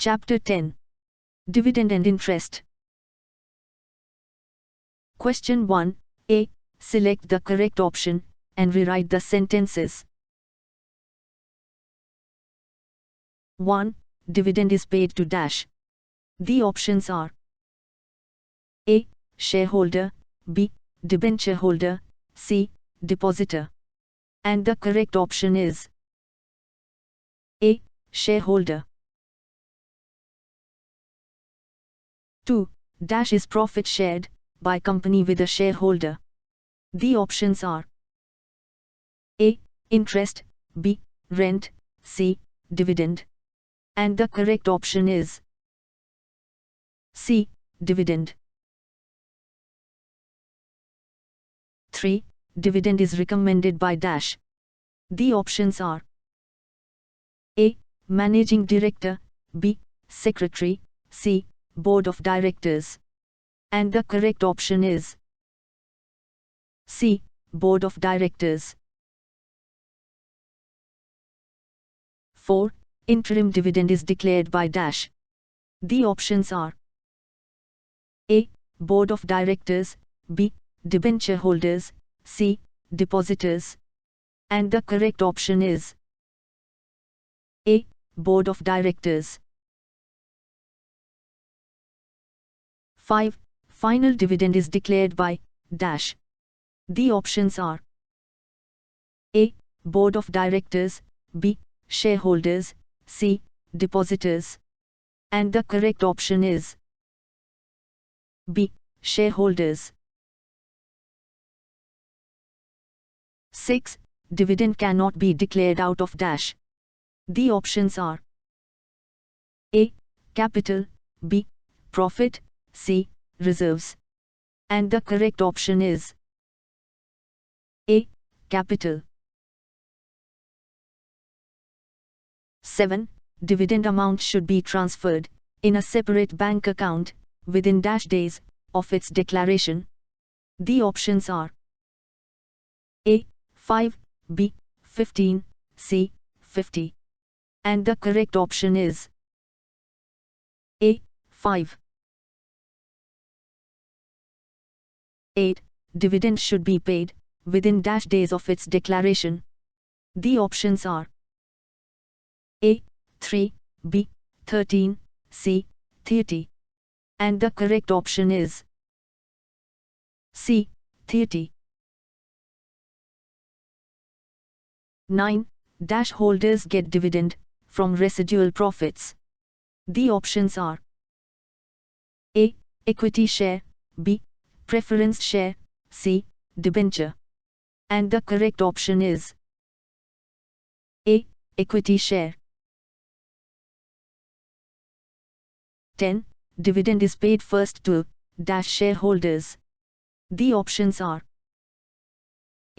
Chapter 10. Dividend and Interest. Question 1. A. Select the correct option, and rewrite the sentences. 1. Dividend is paid to dash. The options are A. Shareholder, B. Debenture holder, C. Depositor. And the correct option is A. Shareholder. 2. Dash is profit shared by company with a shareholder. The options are A. Interest, B. Rent, C. Dividend. And the correct option is C. Dividend. 3. Dividend is recommended by dash. The options are A. Managing Director, B. Secretary, C. Board of Directors. And the correct option is C. Board of Directors. 4. Interim dividend is declared by dash. The options are A. Board of Directors, B. Debenture holders, C. Depositors. And the correct option is A. Board of Directors. 5. Final dividend is declared by dash. The options are A. Board of Directors, B. Shareholders, C. Depositors. And the correct option is B. Shareholders. 6. Dividend cannot be declared out of dash. The options are A. Capital, B. Profit, C. Reserves. And the correct option is A. Capital. 7. Dividend amount should be transferred in a separate bank account within dash days of its declaration. The options are A. 5, B. 15, C. 50. And the correct option is A. 5. 8. Dividend should be paid within dash days of its declaration. The options are A. 3, B. 13, C. 30. And the correct option is C. 30. 9. Dash holders get dividend from residual profits. The options are A. Equity share, B. Preference share, C. Debenture. And the correct option is A. Equity share. 10. Dividend is paid first to dash shareholders. The options are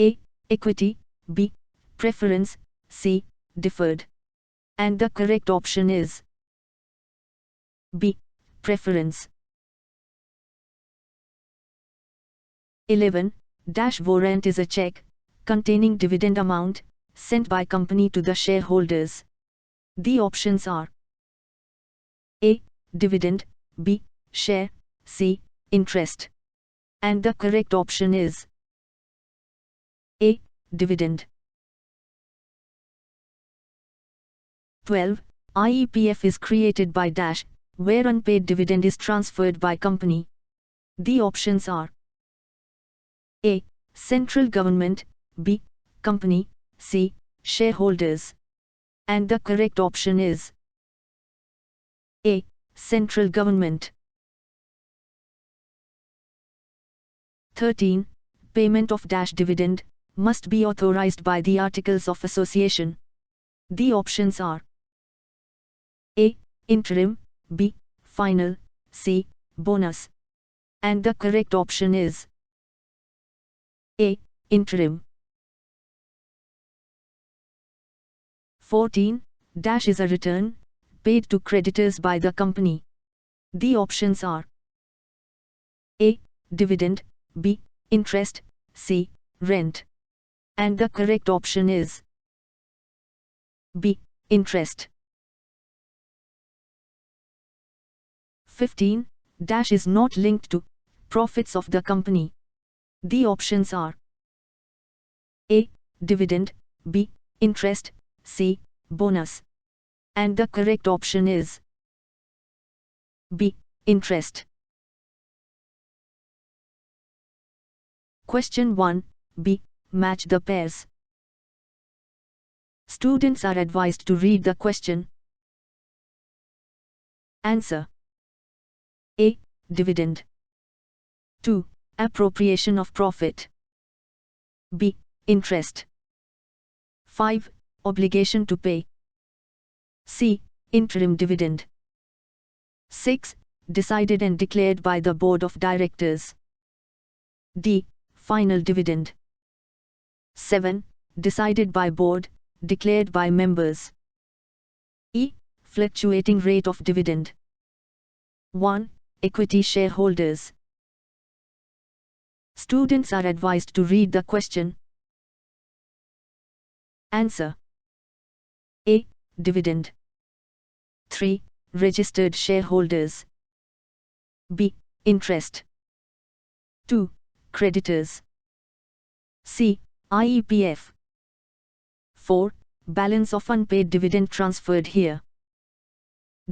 A. Equity, B. Preference, C. Deferred. And the correct option is B. Preference. 11. Dash warrant is a check containing dividend amount sent by company to the shareholders. The options are A. Dividend, B. Share, C. Interest. And the correct option is A. Dividend. 12. IEPF is created by dash where unpaid dividend is transferred by company. The options are A. Central government, B. Company, C. Shareholders. And the correct option is A. Central government. 13. Payment of dash dividend must be authorized by the Articles of Association. The options are A. Interim, B. Final, C. Bonus. And the correct option is A. Interim. 14. Dash is a return paid to creditors by the company. The options are A. Dividend, B. Interest, C. Rent. And the correct option is B. Interest. 15 dash is not linked to profits of the company. The options are A. Dividend, B. Interest, C. Bonus. And the correct option is B. Interest. Question 1, B. Match the pairs. Students are advised to read the question. Answer. A. Dividend. 2. Appropriation of profit. B. Interest. 5. Obligation to pay. C. Interim dividend. 6. Decided and declared by the Board of Directors. D. Final dividend. 7. Decided by Board, declared by members. E. Fluctuating rate of dividend. 1. Equity shareholders. Students are advised to read the question. Answer. A. Dividend. 3. Registered shareholders. B. Interest. 2. Creditors. C. IEPF. 4. Balance of unpaid dividend transferred here.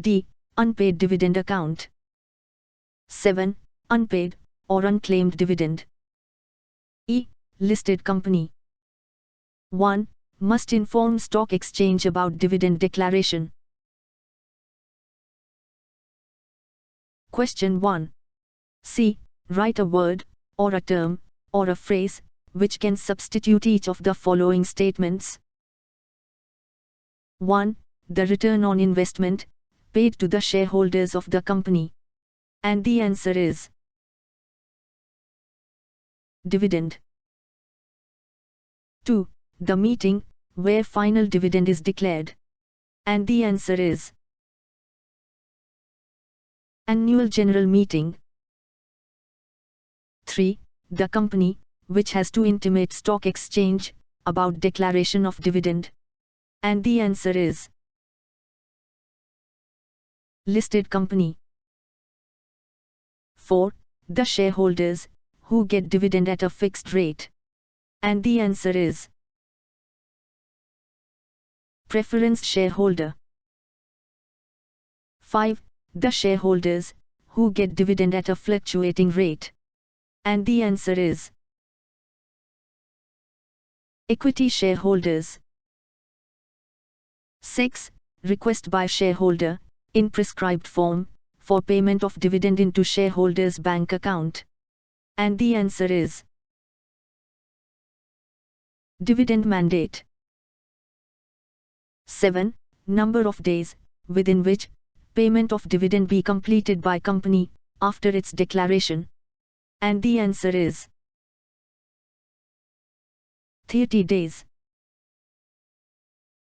D. Unpaid dividend account. 7. Unpaid or unclaimed dividend. E. Listed company. 1. Must inform stock exchange about dividend declaration. Question 1. C. Write a word, or a term, or a phrase, which can substitute each of the following statements. 1. The return on investment, paid to the shareholders of the company. And the answer is dividend. 2. The meeting, where final dividend is declared. And the answer is annual general meeting. 3. The company, which has to intimate stock exchange about declaration of dividend. And the answer is listed company. 4. The shareholders, who get dividend at a fixed rate. And the answer is preference shareholder. 5. The shareholders, who get dividend at a fluctuating rate. And the answer is equity shareholders. 6. Request by shareholder, in prescribed form, for payment of dividend into shareholders' bank account. And the answer is dividend mandate. 7. Number of days, within which payment of dividend be completed by company, after its declaration. And the answer is 30 days.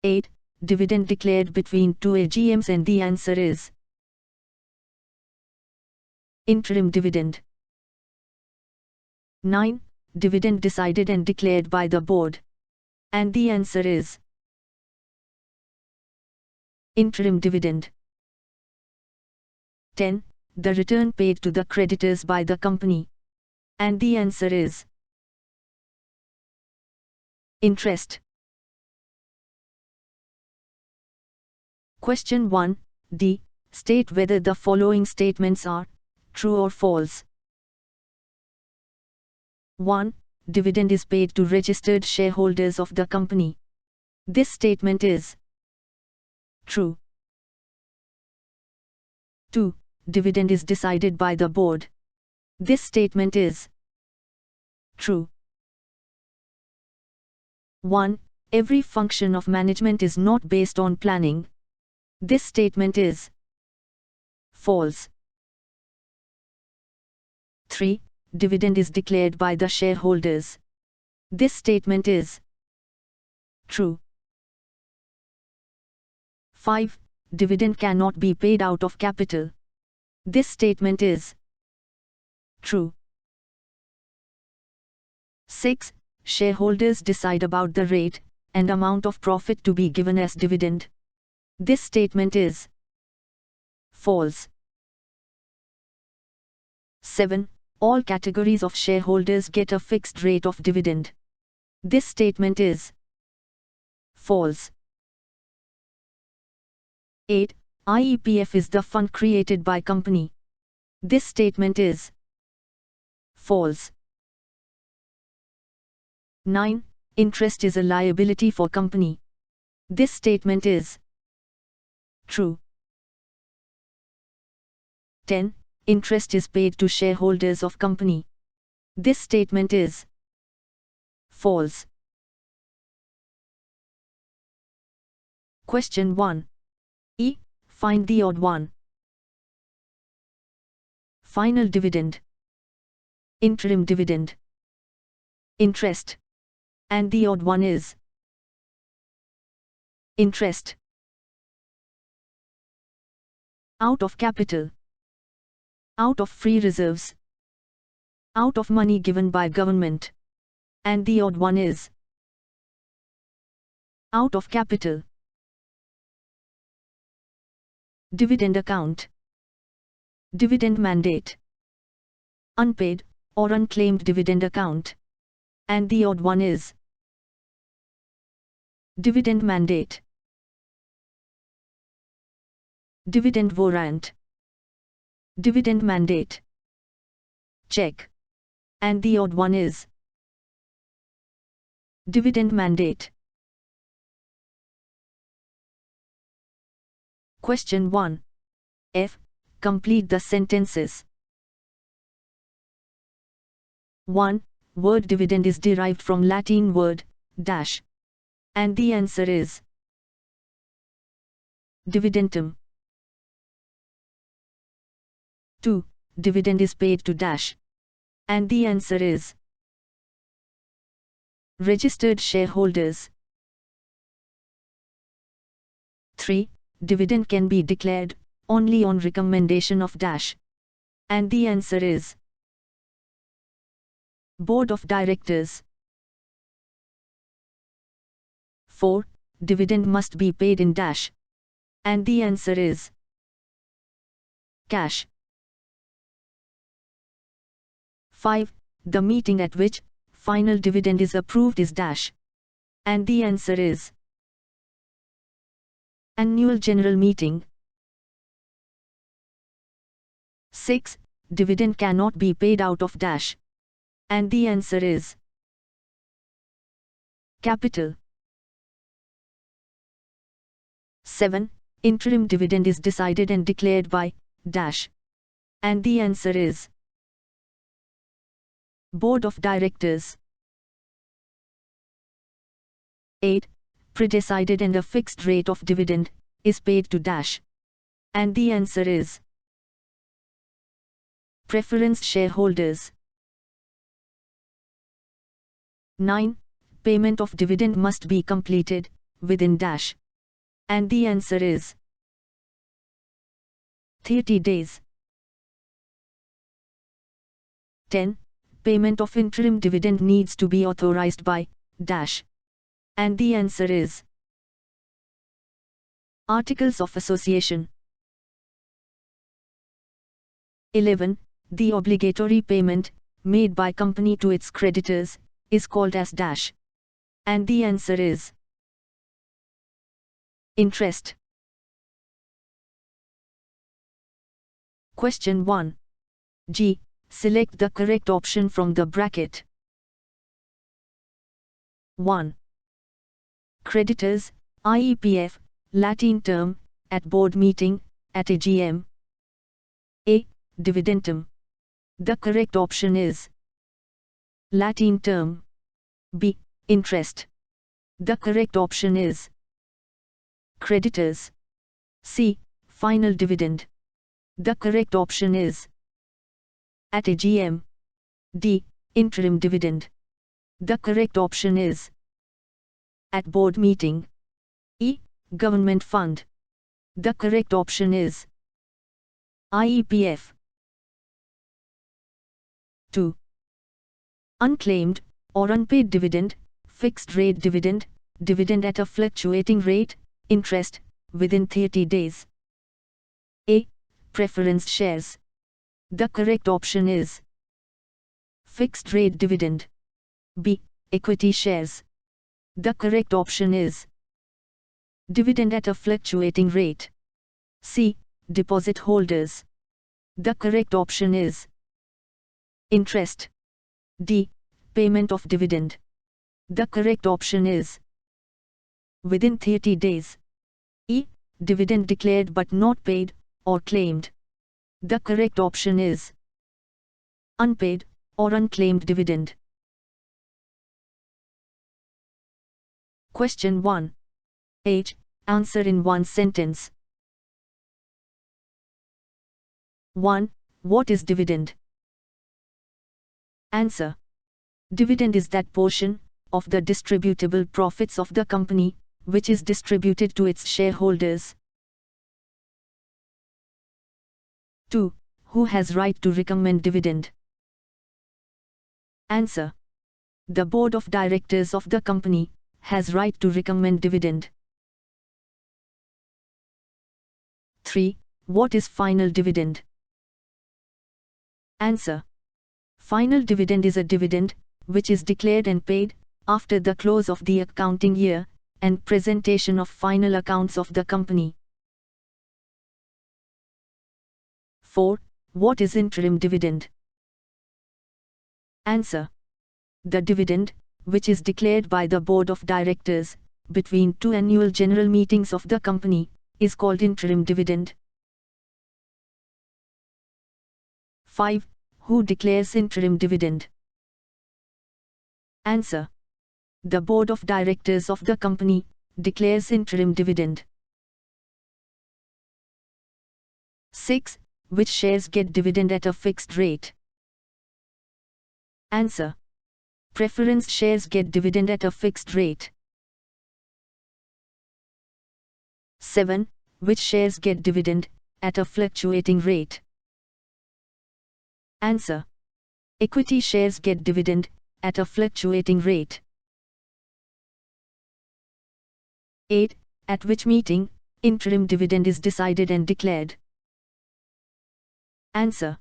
8. Dividend declared between 2 AGMs, and the answer is interim dividend. 9. Dividend decided and declared by the board. And the answer is interim dividend. 10. The return paid to the creditors by the company. And the answer is interest. Question 1, D. State whether the following statements are true or false. 1. Dividend is paid to registered shareholders of the company. This statement is true. 2. Dividend is decided by the board. This statement is true. 1. Every function of management is not based on planning. This statement is false. 3. Dividend is declared by the shareholders. This statement is true. 5. Dividend cannot be paid out of capital. This statement is true. 6. Shareholders decide about the rate and amount of profit to be given as dividend. This statement is false. 7. All categories of shareholders get a fixed rate of dividend. This statement is false. 8. IEPF is the fund created by company. This statement is false. 9. Interest is a liability for company. This statement is true. 10. Interest is paid to shareholders of company. This statement is false. Question 1. E. Find the odd one. Final dividend, interim dividend, interest, and the odd one is interest. Out of capital, out of free reserves, out of money given by government, and the odd one is out of capital. Dividend account, dividend mandate, unpaid or unclaimed dividend account, and the odd one is dividend mandate. Dividend warrant, dividend mandate, check, and the odd one is dividend mandate. Question 1. F. Complete the sentences. 1. Word dividend is derived from Latin word dash, and the answer is dividendum. 2. Dividend is paid to dash, and the answer is registered shareholders. 3. Dividend can be declared only on recommendation of dash, and the answer is Board of Directors. 4. Dividend must be paid in dash, and the answer is cash. 5. The meeting at which final dividend is approved is dash, and the answer is annual general meeting. 6. Dividend cannot be paid out of dash, and the answer is capital. 7. Interim dividend is decided and declared by dash, and the answer is Board of Directors. 8. Pre-decided and a fixed rate of dividend is paid to dash, and the answer is preference shareholders. 9. Payment of dividend must be completed within dash, and the answer is 30 days. 10. Payment of interim dividend needs to be authorized by dash, and the answer is Articles of Association. 11. The obligatory payment made by company to its creditors is called as dash, and the answer is interest. Question 1. G. Select the correct option from the bracket. 1. Creditors, IEPF, Latin term, at board meeting, at AGM. A. Dividendum. The correct option is Latin term. B. Interest. The correct option is creditors. C. Final dividend. The correct option is at AGM. D. Interim dividend. The correct option is at board meeting. E. Government fund. The correct option is IEPF. 2. Unclaimed or unpaid dividend, fixed rate dividend, dividend at a fluctuating rate, interest, within 30 days. A. Preference shares. The correct option is fixed rate dividend. B. Equity shares. The correct option is dividend at a fluctuating rate. C. Deposit holders. The correct option is interest. D. Payment of dividend. The correct option is within 30 days. E. Dividend declared but not paid, or claimed. The correct option is unpaid, or unclaimed dividend. Question 1. H. Answer in one sentence. 1. What is dividend? Answer. Dividend is that portion of the distributable profits of the company which is distributed to its shareholders. 2. Who has right to recommend dividend? Answer. The board of directors of the company has right to recommend dividend. 3. What is final dividend? Answer. Final dividend is a dividend which is declared and paid after the close of the accounting year and presentation of final accounts of the company. 4. What is interim dividend? Answer. The dividend, which is declared by the board of directors between two annual general meetings of the company, is called interim dividend. 5. Who declares interim dividend? Answer. The board of directors of the company declares interim dividend. 6. Which shares get dividend at a fixed rate? Answer. Preference shares get dividend at a fixed rate. 7. Which shares get dividend at a fluctuating rate? Answer. Equity shares get dividend at a fluctuating rate. 8. At which meeting interim dividend is decided and declared? Answer.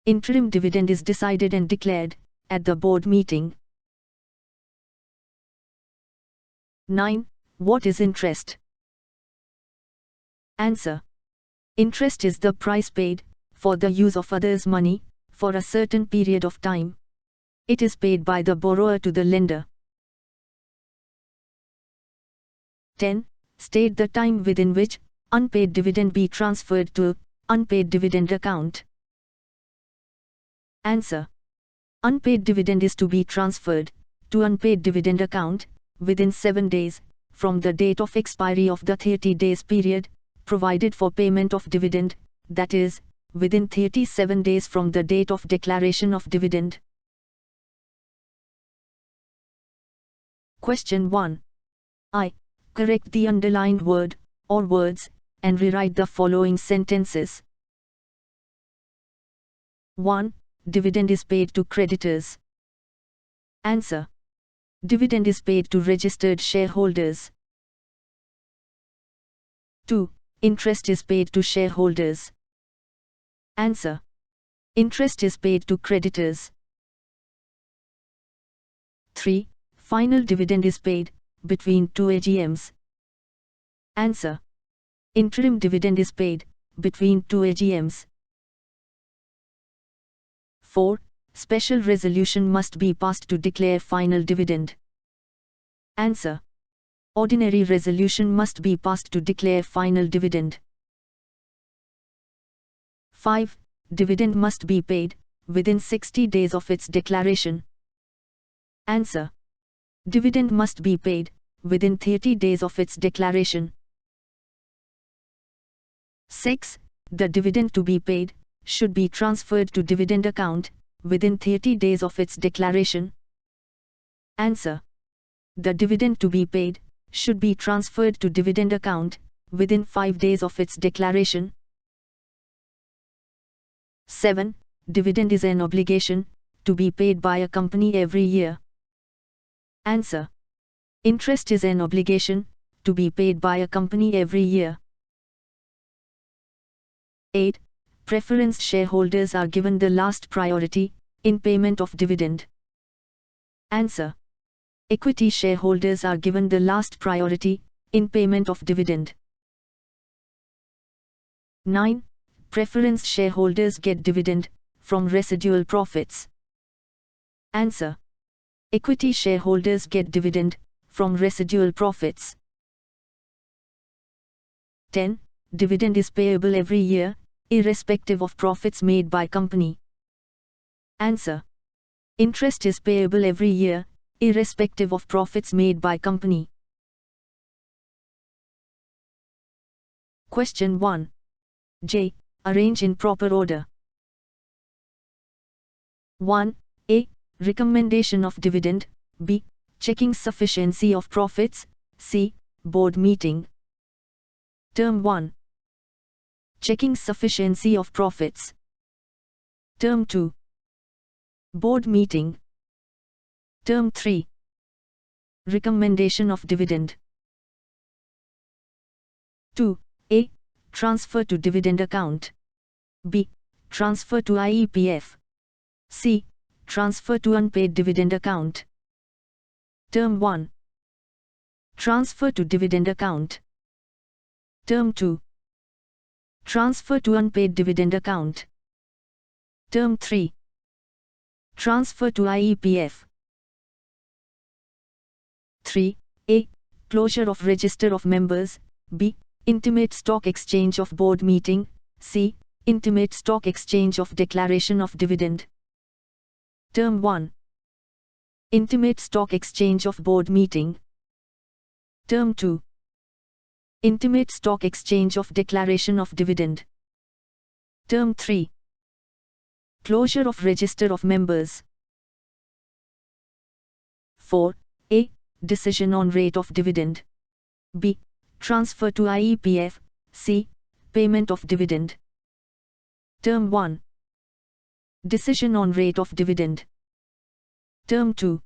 Interim dividend is decided and declared at the board meeting. 9. What is interest? Answer. Interest is the price paid for the use of others' money for a certain period of time. It is paid by the borrower to the lender. 10. State the time within which unpaid dividend be transferred to unpaid dividend account. Answer. Unpaid dividend is to be transferred to unpaid dividend account within 7 days from the date of expiry of the 30 days period provided for payment of dividend, that is, within 37 days from the date of declaration of dividend. Question 1. I. Correct the underlined word or words and rewrite the following sentences. 1. Dividend is paid to creditors. Answer. Dividend is paid to registered shareholders. 2. Interest is paid to shareholders. Answer. Interest is paid to creditors. 3. Final dividend is paid between two AGMs. Answer. Interim dividend is paid between two AGMs. 4. Special resolution must be passed to declare final dividend. Answer. Ordinary resolution must be passed to declare final dividend. 5. Dividend must be paid within 60 days of its declaration. Answer. Dividend must be paid within 30 days of its declaration. 6. The dividend to be paid should be transferred to dividend account within 30 days of its declaration. Answer. The dividend to be paid should be transferred to dividend account within 5 days of its declaration. 7. Dividend is an obligation to be paid by a company every year. Answer. Interest is an obligation to be paid by a company every year. 8. preference shareholders are given the last priority in payment of dividend? Answer. Equity shareholders are given the last priority in payment of dividend. 9. Preference shareholders get dividend from residual profits. Answer. Equity shareholders get dividend from residual profits. 10. Dividend is payable every year, irrespective of profits made by company. Answer. Interest is payable every year, irrespective of profits made by company. Question 1. J. Arrange in proper order. 1. A. Recommendation of dividend. B. Checking sufficiency of profits. C. Board meeting. Term 1. Checking sufficiency of profits. Term 2. Board meeting. Term 3. Recommendation of dividend. 2. A. Transfer to dividend account. B. Transfer to IEPF. C. Transfer to unpaid dividend account. Term 1. Transfer to dividend account. Term 2. Transfer to unpaid dividend account. Term 3. Transfer to IEPF. 3. A. Closure of register of members. B. Intimate stock exchange of board meeting. C. Intimate stock exchange of declaration of dividend. Term 1. Intimate stock exchange of board meeting. Term 2. Intimate stock exchange of declaration of dividend. Term 3. Closure of register of members. 4. A. Decision on rate of dividend. B. Transfer to IEPF. C. Payment of dividend. Term 1. Decision on rate of dividend. Term 2.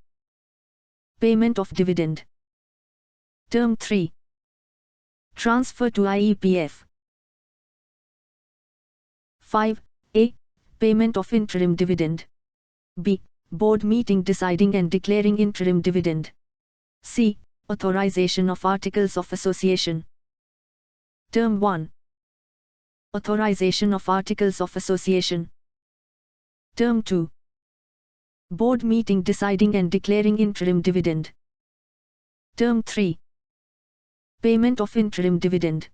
Payment of dividend. Term 3. Transfer to IEPF. 5. A. Payment of interim dividend. B. Board meeting deciding and declaring interim dividend. C. Authorization of Articles of Association. Term 1. Authorization of Articles of Association. Term 2. Board meeting deciding and declaring interim dividend. Term 3. Payment of interim dividend.